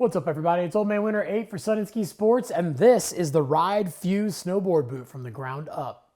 What's up, everybody? It's Old Man Winter 8 for Sun & Ski Sports, and this is the Ride Fuse snowboard boot from the ground up.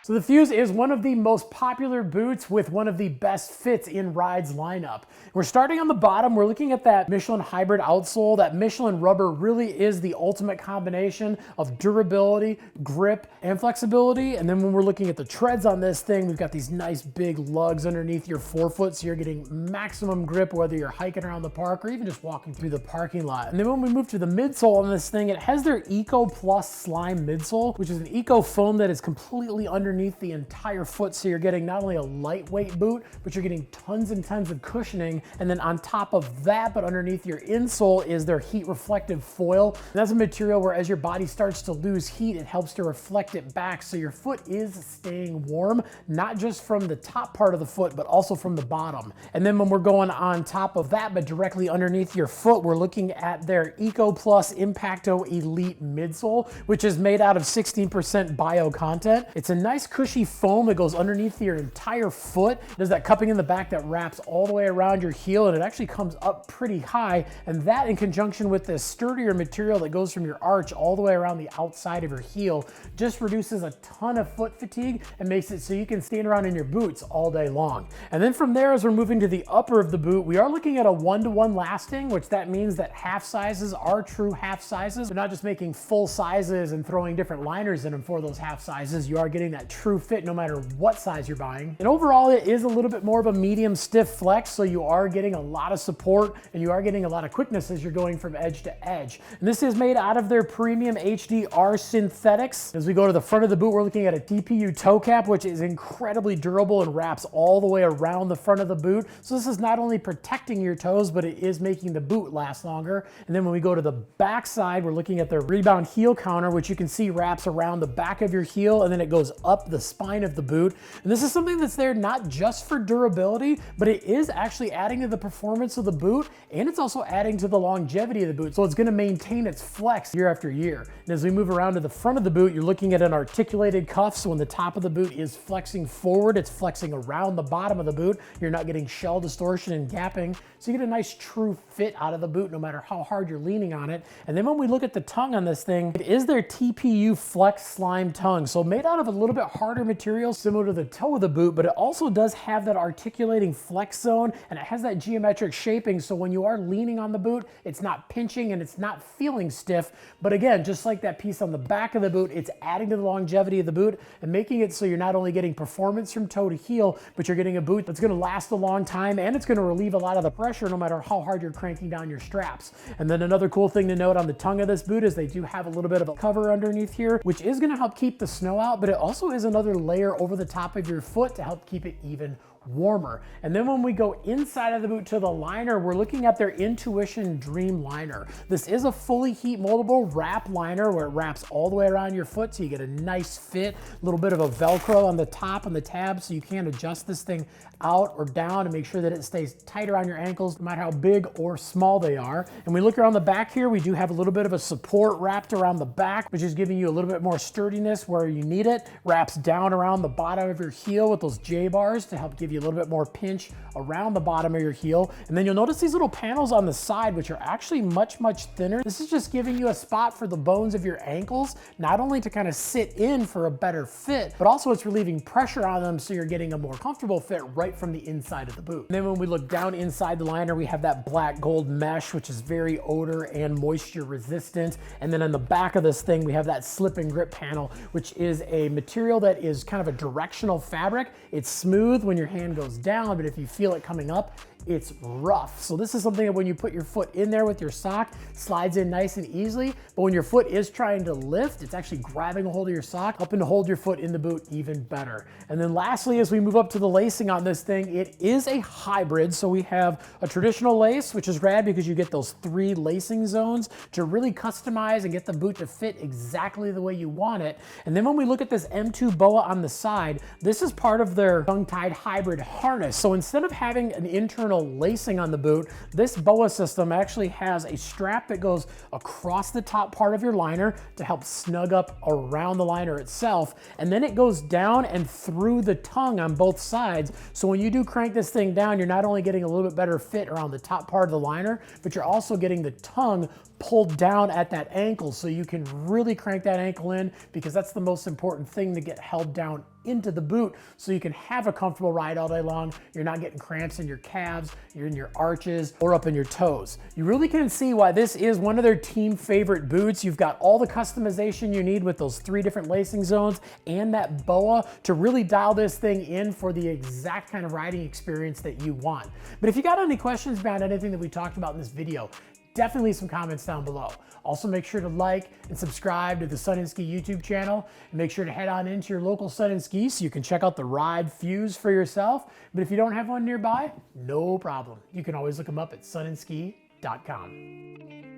So the Fuse is one of the most popular boots with one of the best fits in Ride's lineup. We're starting on the bottom. We're looking at that Michelin hybrid outsole. That Michelin rubber really is the ultimate combination of durability, grip, and flexibility. And then when we're looking at the treads on this thing, we've got these nice big lugs underneath your forefoot, so you're getting maximum grip whether you're hiking around the park or even just walking through the parking lot. And then when we move to the midsole on this thing, it has their Eco Plus Slime midsole, which is an eco foam that is completely underneath the entire foot, so you're getting not only a lightweight boot, but you're getting tons and tons of cushioning. And then on top of that, but underneath your insole, is their heat reflective foil. And that's a material where as your body starts to lose heat, it helps to reflect it back, so your foot is staying warm, not just from the top part of the foot, but also from the bottom. And then when we're going on top of that, but directly underneath your foot, we're looking at their Eco Plus Impacto Elite midsole, which is made out of 16% bio content. It's a nice cushy foam that goes underneath your entire foot. There's that cupping in the back that wraps all the way around your heel, and it actually comes up pretty high. And that, in conjunction with this sturdier material that goes from your arch all the way around the outside of your heel, just reduces a ton of foot fatigue and makes it so you can stand around in your boots all day long. And then from there, as we're moving to the upper of the boot, we are looking at a 1-to-1 lasting, which that means that half sizes are true half sizes. We're not just making full sizes and throwing different liners in them for those half sizes. You are getting that true fit no matter what size you're buying. And overall, it is a little bit more of a medium stiff flex, so you are getting a lot of support and you are getting a lot of quickness as you're going from edge to edge. And this is made out of their premium HDR synthetics. As we go to the front of the boot, we're looking at a TPU toe cap, which is incredibly durable and wraps all the way around the front of the boot. So this is not only protecting your toes, but it is making the boot last longer. And then when we go to the back side, we're looking at their rebound heel counter, which you can see wraps around the back of your heel, and then it goes up the spine of the boot. And this is something that's there not just for durability, but it is actually adding to the performance of the boot, and it's also adding to the longevity of the boot. So it's going to maintain its flex year after year. And as we move around to the front of the boot, you're looking at an articulated cuff. So when the top of the boot is flexing forward, it's flexing around the bottom of the boot. You're not getting shell distortion and gapping. So you get a nice true fit out of the boot no matter how hard you're leaning on it. And then when we look at the tongue on this thing, it is their TPU Flex Slime tongue. So made out of a little bit harder material similar to the toe of the boot, but it also does have that articulating flex zone, and it has that geometric shaping, so when you are leaning on the boot, it's not pinching and it's not feeling stiff. But again, just like that piece on the back of the boot, it's adding to the longevity of the boot and making it so you're not only getting performance from toe to heel, but you're getting a boot that's going to last a long time, and it's going to relieve a lot of the pressure no matter how hard you're cranking down your straps. And then another cool thing to note on the tongue of this boot is they do have a little bit of a cover underneath here, which is going to help keep the snow out, but it also is another layer over the top of your foot to help keep it even warmer. And then when we go inside of the boot to the liner, we're looking at their Intuition Dream Liner. This is a fully heat moldable wrap liner where it wraps all the way around your foot, so you get a nice fit, a little bit of a Velcro on the top on the tab, so you can adjust this thing out or down to make sure that it stays tight around your ankles no matter how big or small they are. And we look around the back here, we do have a little bit of a support wrapped around the back, which is giving you a little bit more sturdiness where you need it. Wraps down around the bottom of your heel with those J bars to help give you a little bit more pinch around the bottom of your heel. And then you'll notice these little panels on the side, which are actually much thinner. This is just giving you a spot for the bones of your ankles, not only to kind of sit in for a better fit, but also it's relieving pressure on them, so you're getting a more comfortable fit right from the inside of the boot. And then when we look down inside the liner, we have that black gold mesh, which is very odor and moisture resistant. And then on the back of this thing, we have that slip and grip panel, which is a material that is kind of a directional fabric. It's smooth when your hand goes down, but if you feel it coming up, it's rough. So this is something that when you put your foot in there with your sock, slides in nice and easily. But when your foot is trying to lift, it's actually grabbing a hold of your sock, helping to hold your foot in the boot even better. And then lastly, as we move up to the lacing on this thing, it is a hybrid. So we have a traditional lace, which is rad because you get those 3 lacing zones to really customize and get the boot to fit exactly the way you want it. And then when we look at this M2 boa on the side, this is part of their tongue-tied hybrid harness. So instead of having an internal metal lacing on the boot, this BOA system actually has a strap that goes across the top part of your liner to help snug up around the liner itself. And then it goes down and through the tongue on both sides. So when you do crank this thing down, you're not only getting a little bit better fit around the top part of the liner, but you're also getting the tongue pulled down at that ankle, so you can really crank that ankle in, because that's the most important thing to get held down into the boot so you can have a comfortable ride all day long. You're not getting cramps in your calves, you're in your arches, or up in your toes. You really can see why this is one of their team favorite boots. You've got all the customization you need with those 3 different lacing zones and that BOA to really dial this thing in for the exact kind of riding experience that you want. But if you got any questions about anything that we talked about in this video, definitely leave some comments down below. Also, make sure to like and subscribe to the Sun and Ski YouTube channel. And make sure to head on into your local Sun and Ski so you can check out the Ride Fuse for yourself. But if you don't have one nearby, no problem. You can always look them up at sunandski.com.